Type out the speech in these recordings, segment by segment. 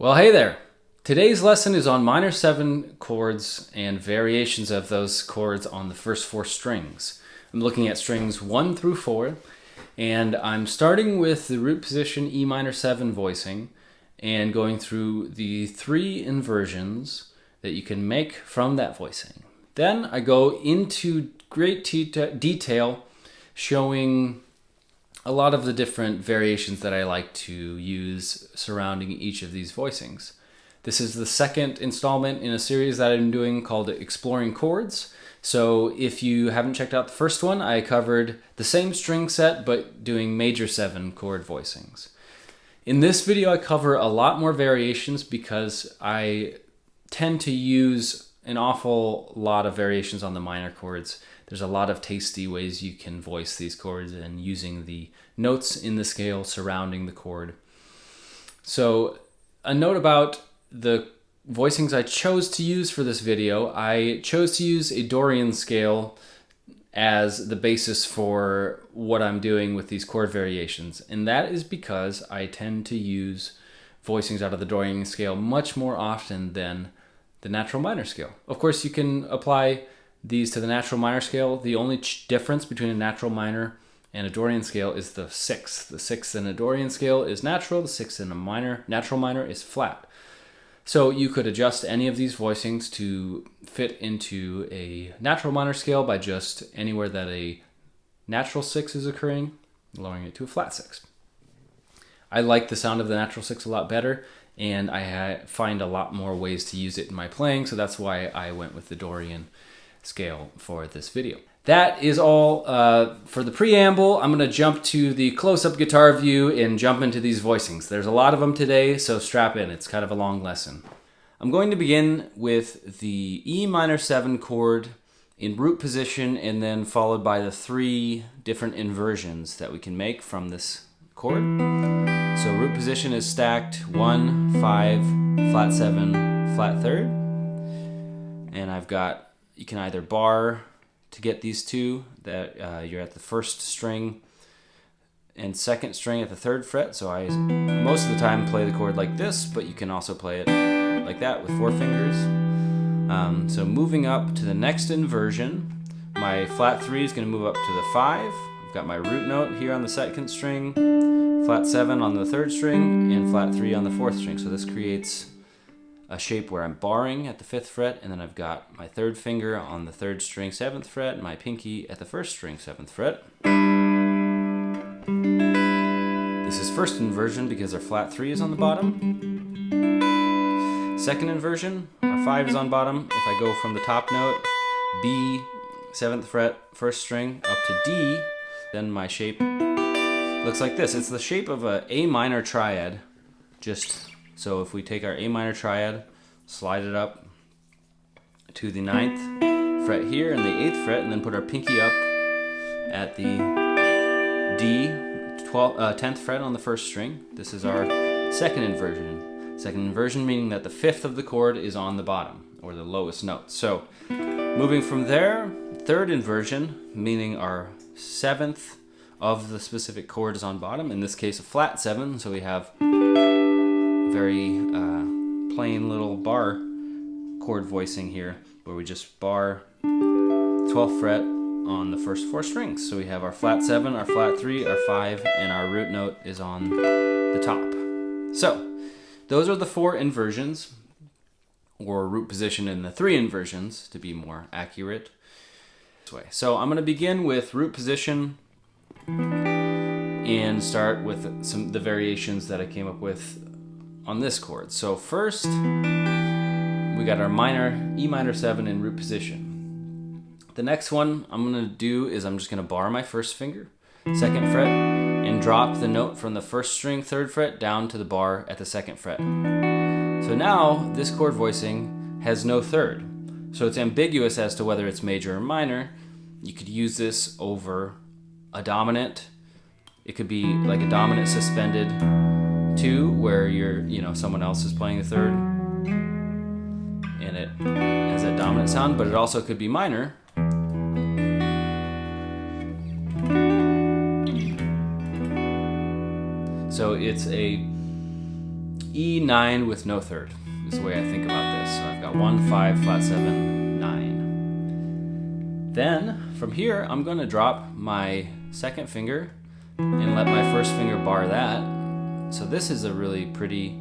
Well, hey there. Today's lesson is on minor 7 chords and variations of those chords on the first 4 strings. I'm looking at strings 1 through 4, and I'm starting with the root position E minor 7 voicing and going through the 3 inversions that you can make from that voicing. Then I go into great detail showing a lot of the different variations that I like to use surrounding each of these voicings. This is the second installment in a series that I'm doing called Exploring Chords. So if you haven't checked out the first one, I covered the same string set but doing major 7 chord voicings. In this video I cover a lot more variations because I tend to use an awful lot of variations on the minor chords. There's a lot of tasty ways you can voice these chords and using the notes in the scale surrounding the chord. So a note about the voicings I chose to use for this video. I chose to use a Dorian scale as the basis for what I'm doing with these chord variations. And that is because I tend to use voicings out of the Dorian scale much more often than the natural minor scale. Of course, you can apply these to the natural minor scale. The only difference between a natural minor and a Dorian scale is the sixth. The sixth in a Dorian scale is natural, the sixth in a natural minor is flat. So you could adjust any of these voicings to fit into a natural minor scale by just anywhere that a natural 6 is occurring, lowering it to a flat 6. I like the sound of the natural 6 a lot better, and I find a lot more ways to use it in my playing, so that's why I went with the Dorian scale for this video. That is all for the preamble. I'm going to jump to the close-up guitar view and jump into these voicings. There's a lot of them today, so strap in. It's kind of a long lesson. I'm going to begin with the E minor 7 chord in root position and then followed by the 3 different inversions that we can make from this chord. So root position is stacked 1, 5, flat 7, flat 3rd. And I've got, you can either bar to get these two, that you're at the first string and second string at the 3rd fret. So I most of the time play the chord like this, but you can also play it like that with 4 fingers. So moving up to the next inversion, my flat 3 is going to move up to the 5. I've got my root note here on the 2nd string, flat 7 on the 3rd string, and flat 3 on the 4th string. So this creates a shape where I'm barring at the 5th fret, and then I've got my 3rd finger on the 3rd string 7th fret, and my pinky at the 1st string 7th fret. This is first inversion because our flat 3 is on the bottom. Second inversion, our 5 is on bottom. If I go from the top note, B, 7th fret, 1st string, up to D, then my shape looks like this. It's the shape of a A minor triad. So if we take our A minor triad, slide it up to the 9th fret here and the 8th fret, and then put our pinky up at the D, 10th fret on the 1st string. This is our second inversion. Second inversion meaning that the 5th of the chord is on the bottom, or the lowest note. So moving from there, 3rd inversion, meaning our 7th of the specific chord is on bottom, in this case a flat 7, so we have very plain little bar chord voicing here, where we just bar 12th fret on the first 4 strings. So we have our flat 7, our flat 3, our 5, and our root note is on the top. So those are the 4 inversions, or root position in the 3 inversions to be more accurate. This way. So I'm going to begin with root position and start with the variations that I came up with on this chord. So first, we got our E minor 7 in root position. The next one I'm going to do is I'm just going to bar my 1st finger, 2nd fret, and drop the note from the 1st string 3rd fret down to the bar at the 2nd fret. So now this chord voicing has no 3rd. So it's ambiguous as to whether it's major or minor. You could use this over a dominant. It could be like a dominant suspended 2, where someone else is playing the 3rd and it has that dominant sound, but it also could be minor. So it's a E9 with no third, is the way I think about this. So I've got 1, 5, flat 7, 9. Then, from here, I'm going to drop my second finger and let my first finger bar that. So this is a really pretty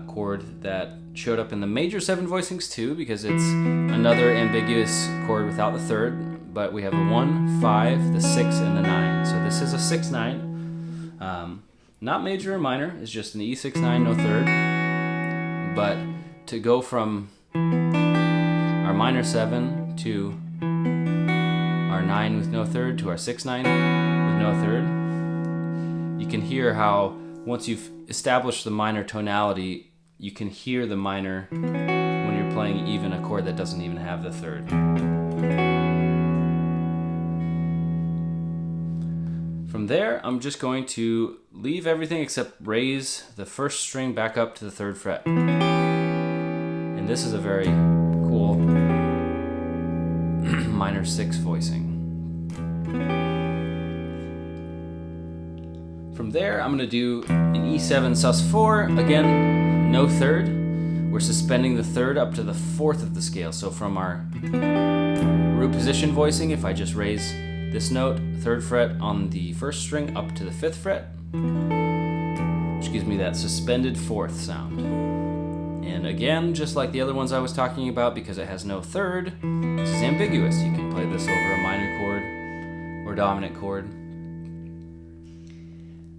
chord that showed up in the major 7 voicings too, because it's another ambiguous chord without the third, but we have the 1, 5, the 6, and the 9. So this is a 6-9. Not major or minor, it's just an E6-9, no third. But to go from our minor 7 to our 9 with no third to our 6-9 with no third, you can hear how once you've established the minor tonality, you can hear the minor when you're playing even a chord that doesn't even have the third. From there, I'm just going to leave everything except raise the first string back up to the 3rd fret. And this is a very cool minor 6 voicing. From there, I'm going to do an E7 sus4. Again, no third. We're suspending the 3rd up to the 4th of the scale. So from our root position voicing, if I just raise this note, 3rd fret on the 1st string up to the 5th fret, which gives me that suspended 4th sound. And again, just like the other ones I was talking about, because it has no third, this is ambiguous. You can play this over a minor chord or dominant chord.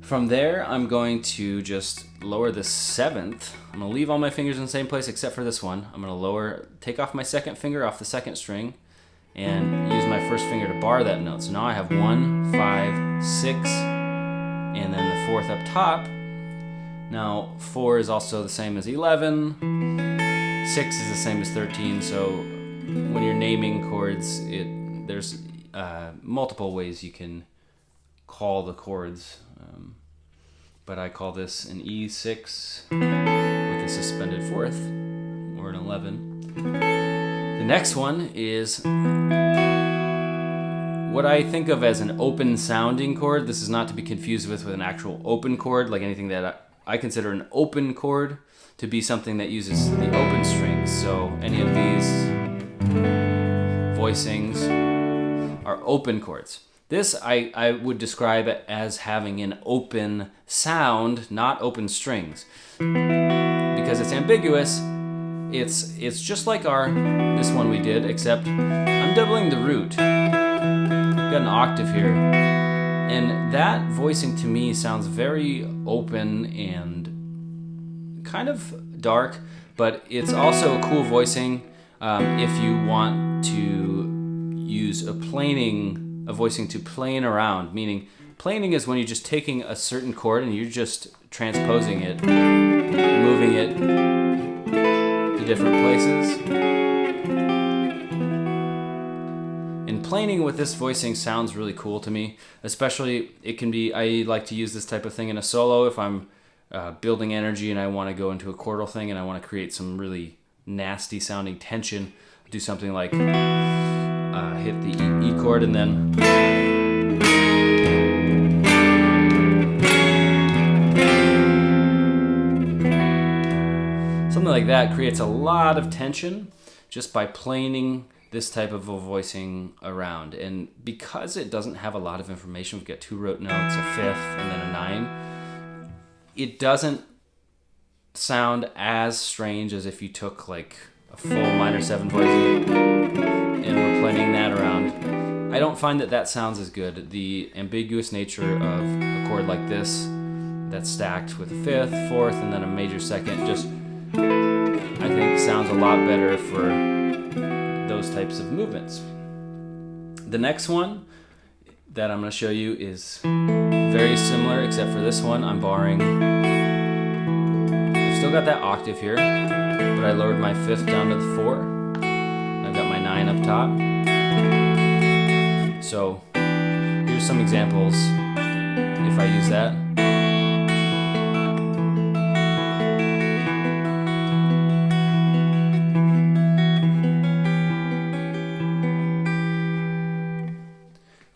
From there, I'm going to just lower the 7th. I'm going to leave all my fingers in the same place except for this one. I'm going to take off my second finger off the 2nd string and use my first finger to bar that note. So now I have 1, 5, 6, and then the 4th up top. Now 4 is also the same as 11, 6 is the same as 13, so when you're naming chords, there's multiple ways you can call the chords, but I call this an E6 with a suspended 4th, or an 11. The next one is what I think of as an open sounding chord. This is not to be confused with an actual open chord, like anything that I consider an open chord to be something that uses the open strings. So any of these voicings are open chords. This I would describe it as having an open sound, not open strings. Because it's ambiguous, it's just like this one we did, except I'm doubling the root. I've got an octave here. And that voicing to me sounds very open and kind of dark, but it's also a cool voicing if you want to use a voicing to plane around, meaning planing is when you're just taking a certain chord and you're just transposing it, moving it to different places. And planing with this voicing sounds really cool to me, especially I like to use this type of thing in a solo if I'm building energy and I want to go into a chordal thing and I want to create some really nasty sounding tension. Do something like hit the E chord and then something like that creates a lot of tension just by planing this type of a voicing around. And because it doesn't have a lot of information, we've got 2 root notes, a 5th, and then a 9, it doesn't sound as strange as if you took like a full minor 7 voicing and we're playing that around. I don't find that sounds as good. The ambiguous nature of a chord like this that's stacked with a 5th, 4th, and then a major 2nd just, I think, sounds a lot better for those types of movements. The next one that I'm going to show you is very similar, except for this one I'm barring. I've still got that octave here, but I lowered my 5th down to the 4. I've got my 9 up top. So here's some examples if I use that.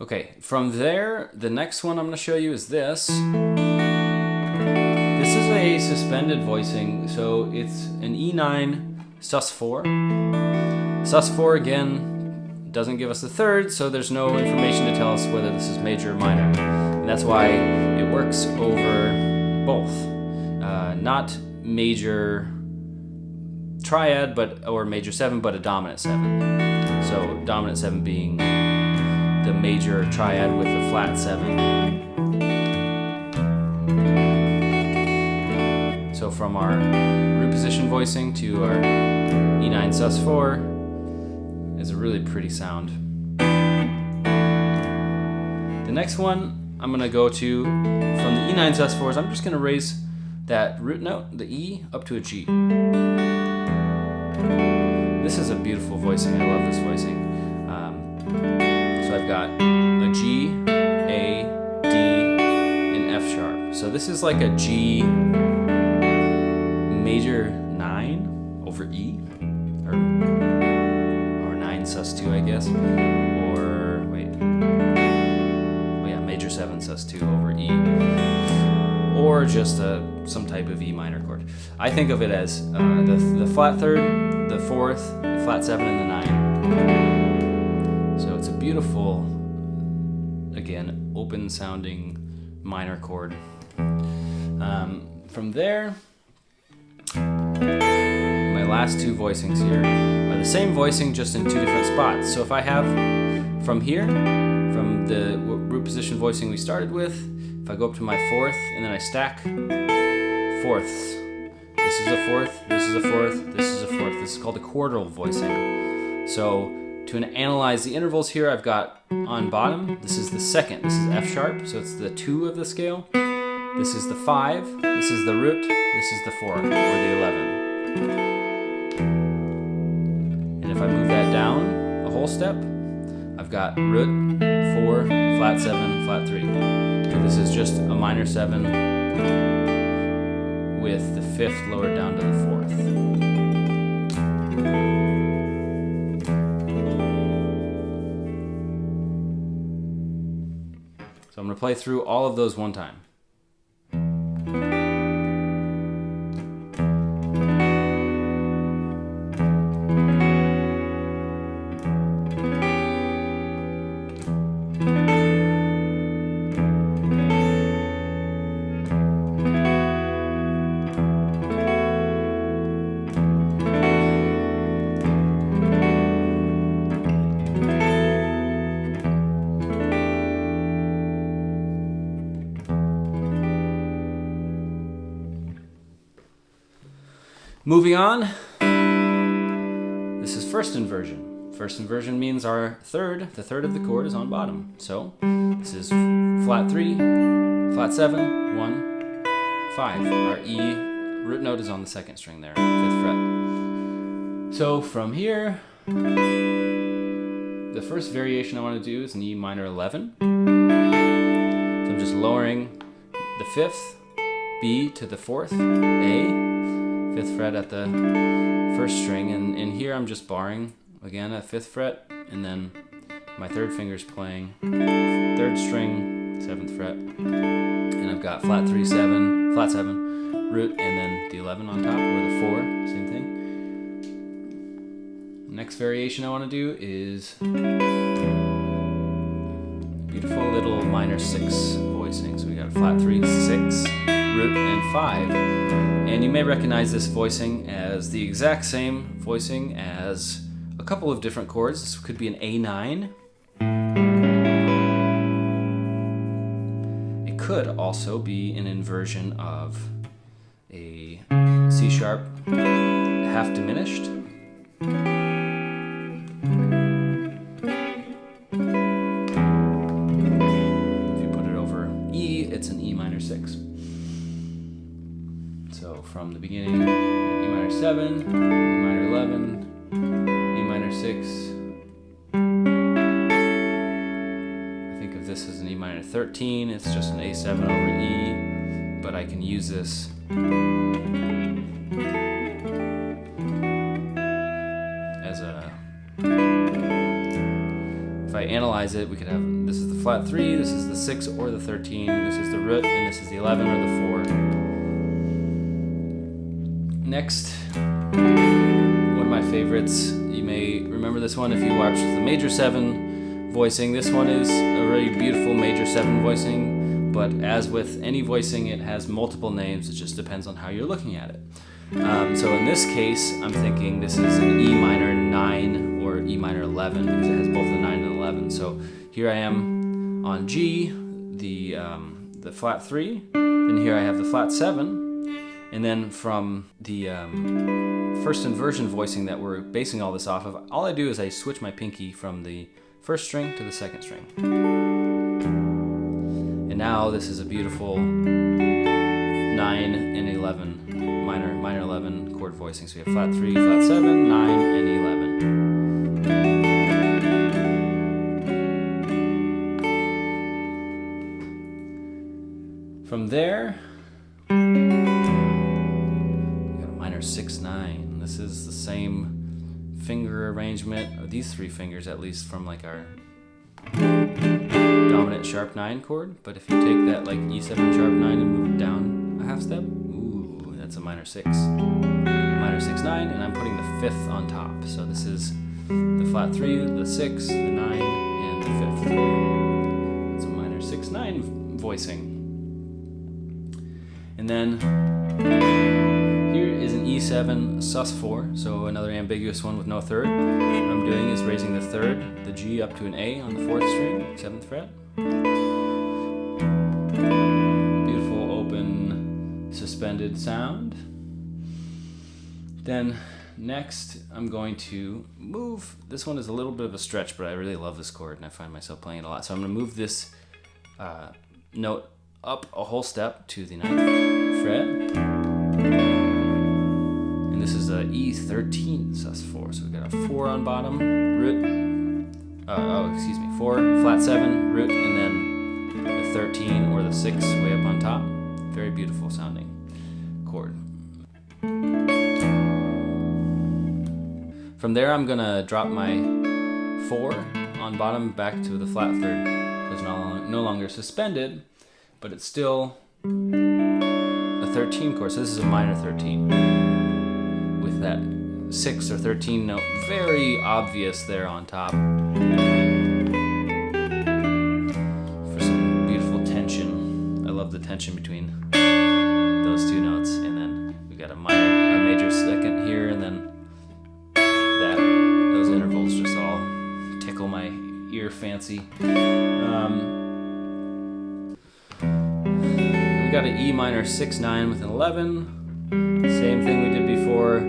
Okay, from there, the next one I'm going to show you is this. This is a A suspended voicing, so it's an E9 sus4. Sus4 again doesn't give us the third, so there's no information to tell us whether this is major or minor. And that's why it works over both. Not major triad, or major 7, but a dominant 7. So dominant 7 being the major triad with the flat 7. So from our root position voicing to our E9 sus4 is a really pretty sound. The next one I'm going to go to from the E9 sus4s, I'm just going to raise that root note, the E, up to a G. This is a beautiful voicing. I love this voicing. So I've got a G, A, D, and F sharp. So this is like a G major 9 over E, or 9 sus2, I guess, or wait, oh yeah, major 7 sus2 over E, or just some type of E minor chord. I think of it as the flat third, the fourth, the flat 7, and the 9. So it's a beautiful, again, open sounding minor chord. From there, my last two voicings here are the same voicing, just in two different spots. So if I have from here, from the root position voicing we started with, if I go up to my fourth and then I stack fourths, this is a fourth, this is a fourth, this is a fourth. This is called a chordal voicing. So to analyze the intervals here, I've got on bottom, this is the second, this is F sharp, so it's the 2 of the scale. This is the 5, this is the root, this is the 4, or the 11. And if I move that down a whole step, I've got root, 4, flat 7, flat 3. So this is just a minor 7 with the 5th lowered down to the 4th. So I'm going to play through all of those one time. Moving on, this is first inversion. First inversion means the third of the chord is on bottom. So this is flat 3, flat 7, 1, 5. Our E root note is on the second string there, 5th fret. So from here, the first variation I want to do is an E minor 11. So I'm just lowering the 5th, B to the 4th, A, 5th fret at the first string, and in here I'm just barring again at 5th fret, and then my third finger's playing 3rd string, 7th fret, and I've got flat 3, 7, flat 7, root, and then the 11 on top, or the 4, same thing. Next variation I want to do is beautiful little minor 6 voicing. So we got a flat 3, 6, root, and 5. And you may recognize this voicing as the exact same voicing as a couple of different chords. This could be an A9. It could also be an inversion of a C sharp half diminished. If you put it over E, it's an E minor 6. So from the beginning, E minor 7, E minor 11, E minor 6. I think of this as an E minor 13. It's just an A7 over E, but I can use this as a... If I analyze it, we could have, this is the flat 3, this is the 6 or the 13, this is the root, and this is the 11 or the 4. next, one of my favorites. You may remember this one if you watched the major 7 voicing. This one is a really beautiful major 7 voicing, but as with any voicing, it has multiple names. It just depends on how you're looking at it. So in this case, I'm thinking this is an E minor 9 or E minor 11 because it has both the 9 and 11. So here I am on G, the flat 3, then here I have the flat 7, and then from the first inversion voicing that we're basing all this off of, all I do is I switch my pinky from the first string to the second string. And now this is a beautiful 9 and 11 minor 11 chord voicing. So we have flat 3, flat 7, 9, and 11. From there, we got a minor 6/9. This is the same finger arrangement, or these 3 fingers at least, from like our dominant sharp 9 chord. But if you take that like E7 sharp 9 and move it down a half step, ooh, that's a minor 6. Minor 6/9, and I'm putting the 5th on top. So this is the flat 3, the 6, the 9, and the 5th. It's a minor 6/9 voicing. And then here is an E7 sus4, so another ambiguous one with no third. What I'm doing is raising the 3rd, the G, up to an A on the 4th string, 7th fret. Beautiful open suspended sound. Then next I'm going to move, this one is a little bit of a stretch, but I really love this chord and I find myself playing it a lot. So I'm going to move this note up a whole step to the 9th fret. And this is a E13 sus4. So we've got a 4 on bottom, root, 4, flat 7, root, and then the 13 or the 6 way up on top. Very beautiful sounding chord. From there I'm gonna drop my 4 on bottom back to the flat 3rd. So it's no longer suspended, but it's still a 13 chord. So this is a minor 13 with that 6 or 13 note very obvious there on top for some beautiful tension. I love the tension between those 2 notes. And then we got a major 2nd here, and then those intervals just all tickle my ear fancy. We got an E minor 6/9 with an 11. Same thing we did before.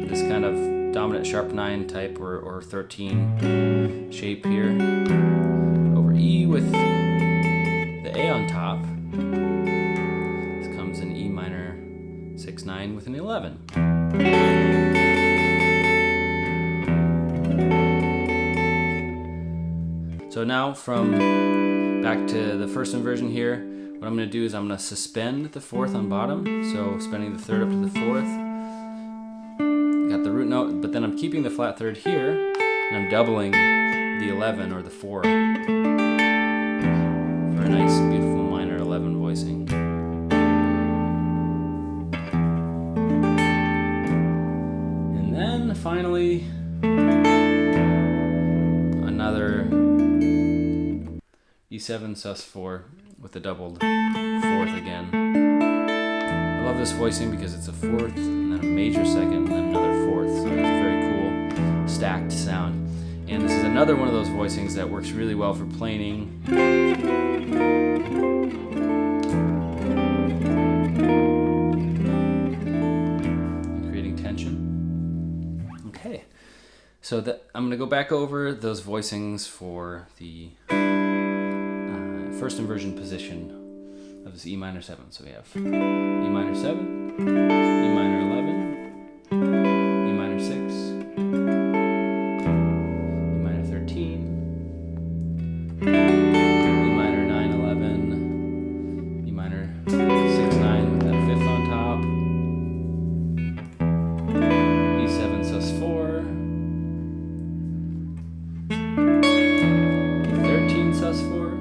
This kind of dominant sharp 9 type or 13 shape here. Over E with the A on top. This comes in E minor 6/9 with an 11. So now from back to the first inversion here, what I'm going to do is I'm going to suspend the 4th on bottom, so spending the 3rd up to the 4th. Got the root note, but then I'm keeping the flat 3rd here, and I'm doubling the 11 or the 4 for a nice, beautiful minor 11 voicing. And then finally, another E7 sus4 with a doubled 4th again. I love this voicing because it's a 4th and then a major 2nd and then another 4th, so it's a very cool stacked sound. And this is another one of those voicings that works really well for planing. And creating tension. Okay, so I'm going to go back over those voicings for the first inversion position of this E minor 7. So we have E minor 7, E minor 11, E minor 6, E minor 13, E minor 9, 11, E minor 6/9 with that 5th on top, E7 sus4, E13 sus4,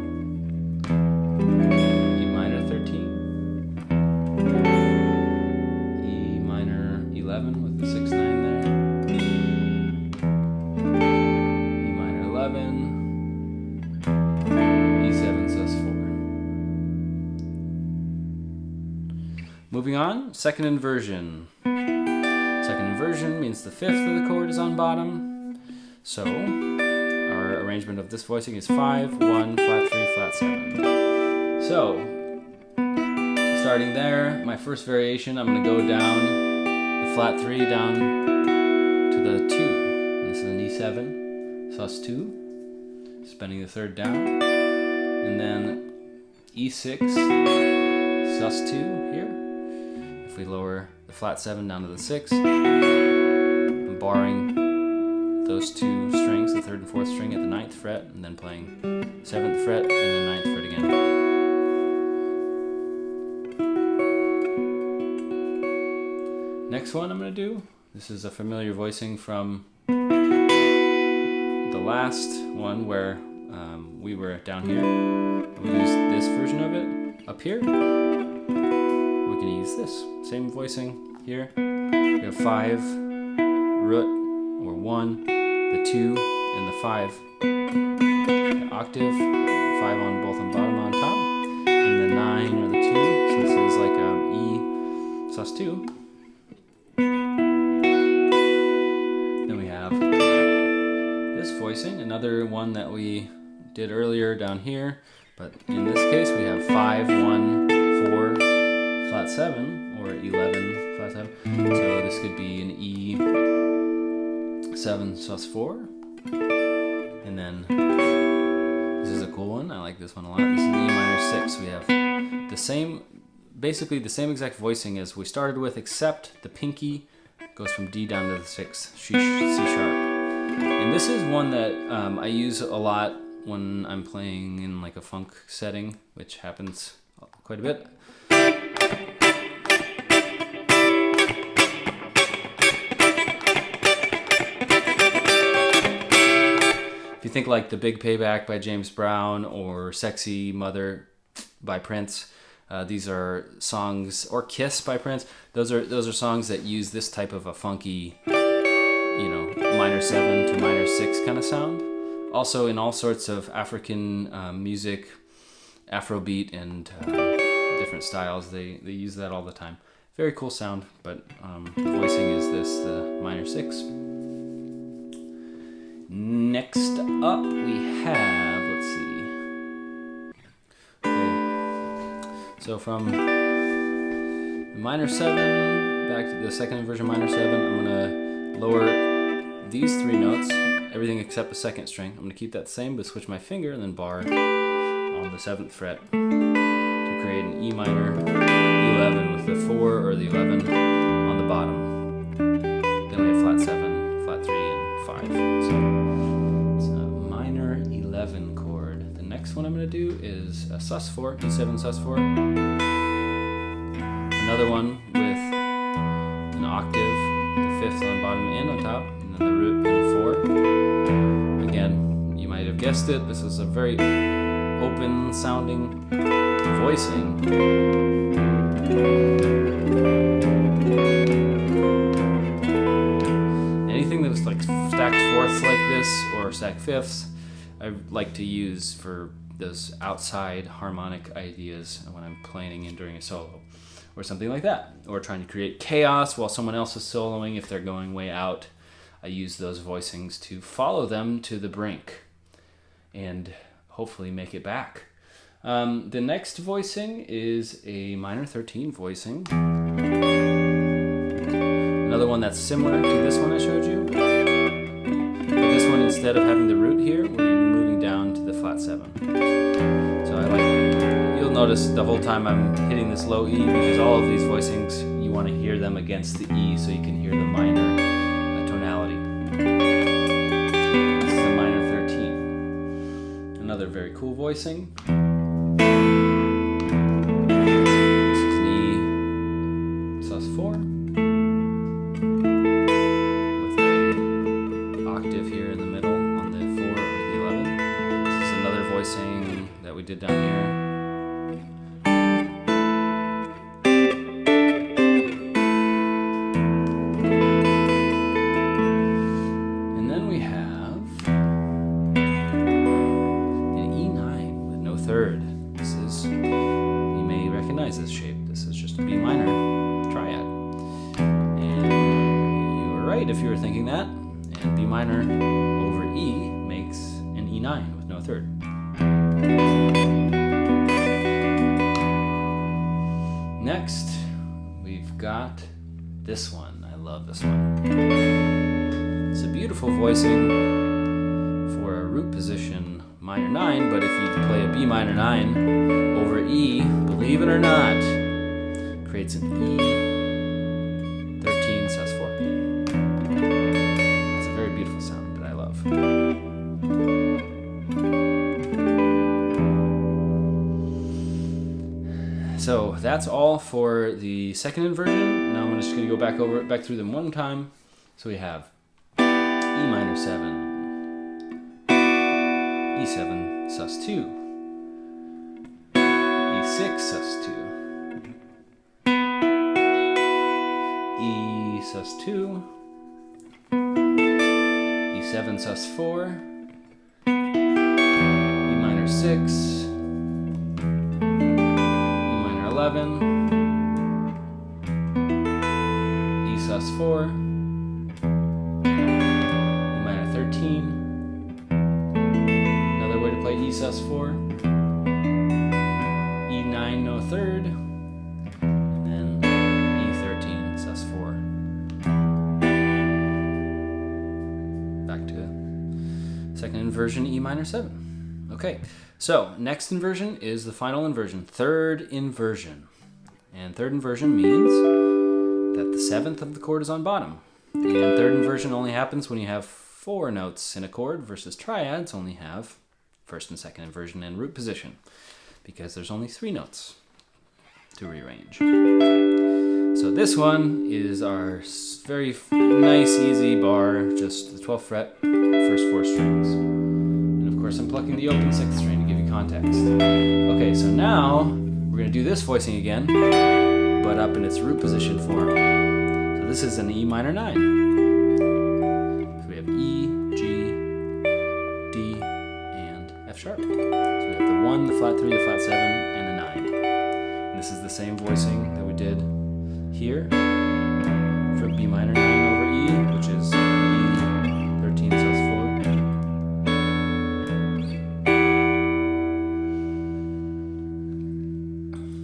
11 with the 6-9 there. E minor 11, E7 sus4. Moving on, second inversion. Second inversion means the 5th of the chord is on bottom. So our arrangement of this voicing is 5, 1, flat 3, flat 7. So starting there, my first variation, I'm going to go down the flat 3 down to the 2. And this is an E7, sus2, spinning the 3rd down, and then E6, sus2 here. If we lower the flat 7 down to the 6, I'm barring those 2 strings, the 3rd and 4th string at the 9th fret, and then playing 7th fret and then 9th fret again. Next one I'm going to do, this is a familiar voicing from the last one where we were down here. We used this version of it up here. We can use this same voicing here. We have 5 root or 1, the 2 and the 5 the octave, 5 on both on bottom on top, and the 9 or the 2, so this is like E sus2. Then we have this voicing, another one that we did earlier down here, but in this case we have 5, 1, 4, flat 7, or 11, flat 7. So this could be an E7 sus4, and then this is a cool one. I like this one a lot. This is an E minor 6. We have the same, basically the same exact voicing as we started with, except the pinky goes from D down to the 6, C sharp. And this is one that I use a lot when I'm playing in like a funk setting, which happens quite a bit. If you think like The Big Payback by James Brown or Sexy Mother by Prince, these are songs, or Kiss by Prince. Those are songs that use this type of a funky, you know, minor 7 to minor 6 kind of sound. Also in all sorts of African music, Afrobeat and different styles, they use that all the time. Very cool sound, but the voicing is this, the minor 6. Next up we have, let's see. Okay. So from the minor 7 back to the second inversion minor 7, I'm going to lower these 3 notes, everything except the 2nd string. I'm going to keep that same, but switch my finger and then bar on the 7th fret to create an E minor 11 with the 4 or the 11 on the bottom. Then we have flat 7, flat 3, and 5. So it's a minor 11 chord. The next one I'm going to do is a sus4, E7 sus4. Another one with an octave, the 5th on bottom and on top, and then the root and 4. Again, you might have guessed it, this is a very open sounding voicing. Anything that was like stacked 4ths like this or stacked 5ths, I like to use for those outside harmonic ideas when I'm playing and during a solo, or something like that, or trying to create chaos while someone else is soloing. If they're going way out, I use those voicings to follow them to the brink and hopefully make it back. The next voicing is a minor 13 voicing. Another one that's similar to this one I showed you. But this one, instead of having the root here, we're moving down to the flat 7. So I like, you'll notice the whole time I'm hitting this low E, because all of these voicings, you want to hear them against the E so you can hear the minor tonality. This is a minor 13. Another very cool voicing. This is an E sus4 with an octave here in the middle on the 4 or the 11. This is another voicing that we did down here. right if you were thinking that. And B minor over E makes an E9 with no third. Next, we've got this one. I love this one. It's a beautiful voicing for a root position minor 9, but if you play a B minor 9 over E, believe it or not, creates an E13 sus4. It's a very beautiful sound that I love. So that's all for the second inversion. Now I'm just going to go back through them one time. So we have E minor 7, E7 sus2, E6 sus2, E sus2, E7 sus4, E minor 6, E minor 11, E sus4, E minor 13, another way to play E sus4, E9 no third, and then E13 sus4. Back to second inversion, E minor 7. Okay, so next inversion is the final inversion, third inversion. And third inversion means that the seventh of the chord is on bottom. And third inversion only happens when you have 4 notes in a chord versus triads only have first and second inversion and root position because there's only 3 notes to rearrange. So this one is our very nice, easy bar, just the 12th fret, first 4 strings. And of course I'm plucking the open 6th string to give you context. Okay, so now we're going to do this voicing again, but up in its root position form. So this is an E minor 9. So we have E, G, D, and F sharp. So we have the 1, the flat 3, the flat 7, and the 9. And this is the same voicing that we did here for B minor 9 over E, which is E13 sus4.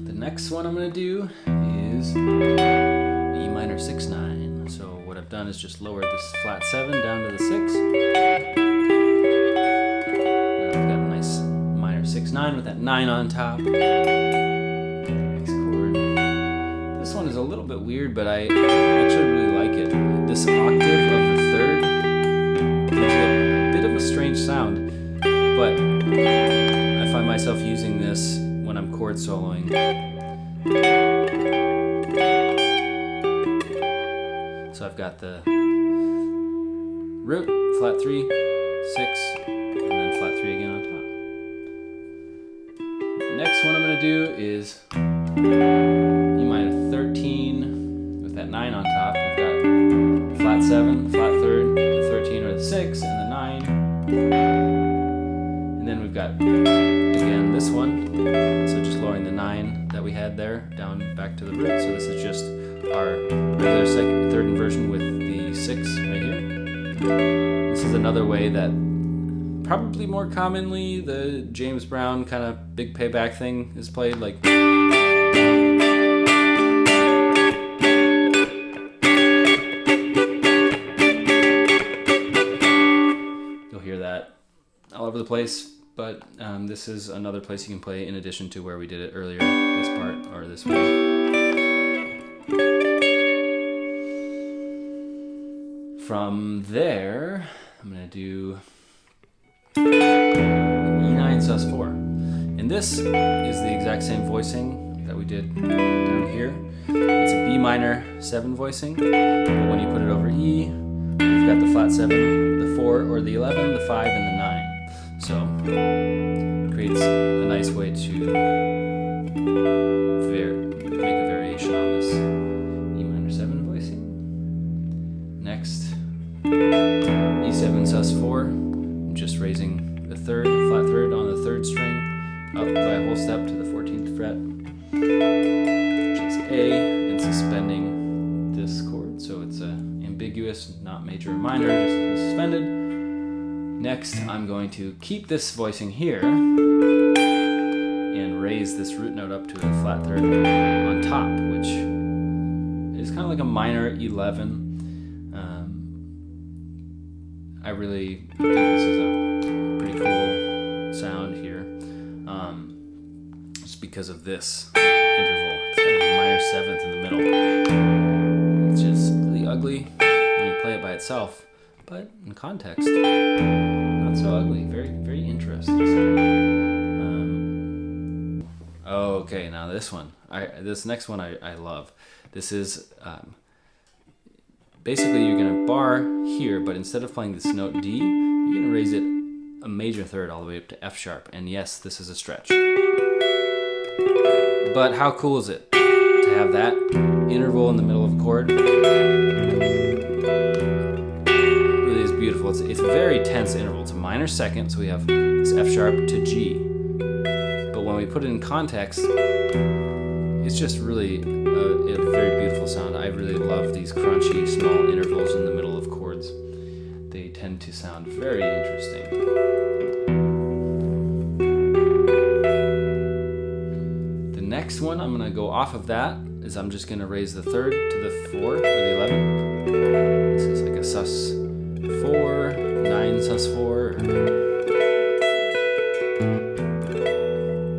The next one I'm going to do is E minor 6 9. So what I've done is just lowered this flat 7 down to the 6. And I've got a nice minor 6 9 with that 9 on top. Nice chord. This one is a little bit weird, but I actually really like it. This octave of the third gives it a bit of a strange sound, but I find myself using this when I'm chord soloing. So I've got the root, flat 3, 6, and then flat 3 again on top. Next one I'm going to do is E minor 13 with that 9 on top. We've got flat 7, flat 3rd, the 13 or the 6, and the 9. And then we've got, again, this one. So just lowering the 9 that we had there down back to the root. So this is just our regular third inversion with the 6 right here. This is another way that probably more commonly the James Brown kind of big payback thing is played, like you'll hear that all over the place, but this is another place you can play in addition to where we did it earlier, this part or this way. From there, I'm going to do E9 sus4. And this is the exact same voicing that we did down here. It's a B minor 7 voicing, but when you put it over E, we've got the flat 7, the 4 or the 11, the 5, and the 9. So it creates a nice way to make a variation on this E minor 7 voicing. Next, E7 sus4. I'm just raising the third, flat 3rd on the 3rd string up by a whole step to the 14th fret, which is A, and suspending this chord, so it's a ambiguous, not major or minor, just suspended. Next, I'm going to keep this voicing here and raise this root note up to a flat third on top, which is kind of like a minor 11. I really think this is a pretty cool sound here, just because of this interval. It's kind of a minor 7th in the middle. It's just really ugly when you play it by itself, but in context, not so ugly. Very, very interesting. Okay, now this one. This next one I love. This is basically you're going to bar here, but instead of playing this note D, you're going to raise it a major third all the way up to F sharp. And yes, this is a stretch. But how cool is it to have that interval in the middle of a chord? It really is beautiful. It's a very tense interval. It's a minor second, so we have this F sharp to G. But when we put it in context, it's just really a very beautiful sound. I really love these crunchy, small intervals in the middle of chords. They tend to sound very interesting. The next one, I'm going to go off of that, is I'm just going to raise the third to the 4 or the 11. This is like a sus 4, 9 sus 4.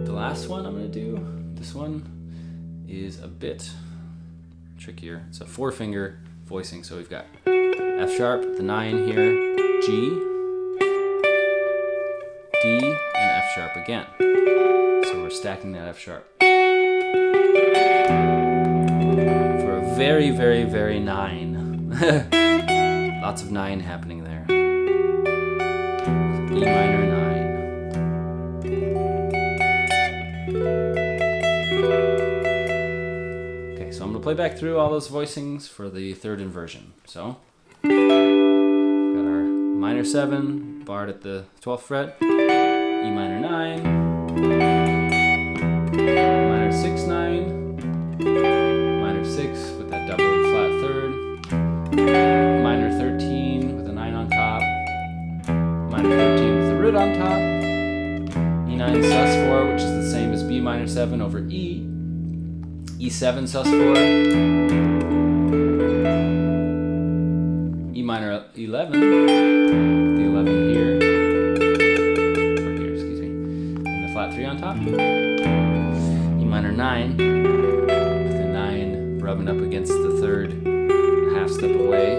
The last one I'm going to do, this one is a bit trickier. It's a 4-finger voicing, so we've got F sharp, the 9 here, G, D, and F sharp again. So we're stacking that F sharp for a very, very, very 9. Lots of 9 happening there. E minor 9. So I'm going to play back through all those voicings for the third inversion. So, got our minor 7, barred at the 12th fret, E minor 9, minor 6, 9, minor 6 with that double flat third, minor 13 with a 9 on top, minor 13 with the root on top, E9 sus 4, which is the same as B minor 7 over E, E7 sus 4, E minor 11, the 11 here, or here, excuse me, and the flat 3 on top, E minor 9, with the 9 rubbing up against the third, half step away,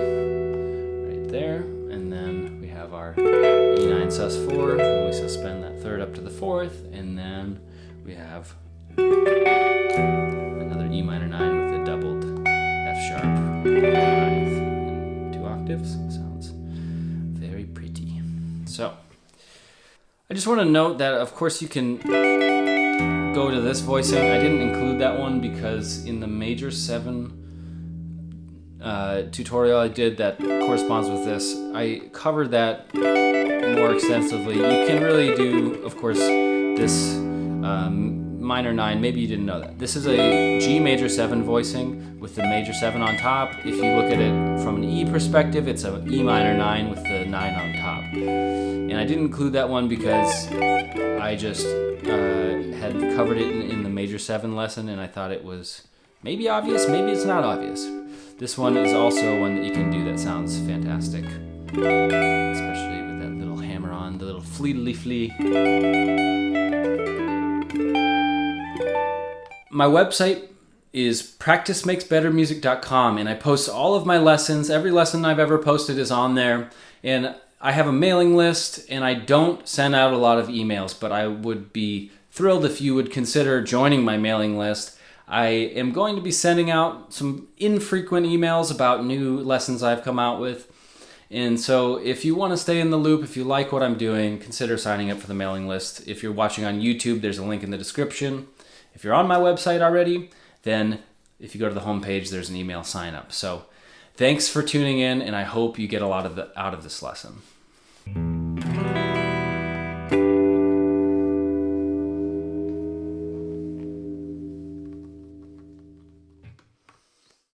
right there, and then we have our E9 sus 4, and we suspend that third up to the 4th, and then we have another E minor 9 with a doubled F sharp 9th in 2 octaves. Sounds very pretty. So, I just want to note that, of course, you can go to this voicing. I didn't include that one because in the major 7 tutorial I did that corresponds with this, I covered that more extensively. You can really do, of course, this minor 9, maybe you didn't know that. This is a G major 7 voicing with the major 7 on top. If you look at it from an E perspective, it's an E minor 9 with the 9 on top. And I didn't include that one because I just had covered it in the major 7 lesson, and I thought it was maybe obvious, maybe it's not obvious. This one is also one that you can do that sounds fantastic, especially with that little hammer on, the little flee-ly-flee. My website is practicemakesbettermusic.com, and I post all of my lessons. Every lesson I've ever posted is on there, and I have a mailing list, and I don't send out a lot of emails, but I would be thrilled if you would consider joining my mailing list. I am going to be sending out some infrequent emails about new lessons I've come out with, and so if you want to stay in the loop, if you like what I'm doing, consider signing up for the mailing list. If you're watching on YouTube, there's a link in the description. If you're on my website already, then if you go to the homepage, there's an email sign up. So thanks for tuning in, and I hope you get a lot out of this lesson.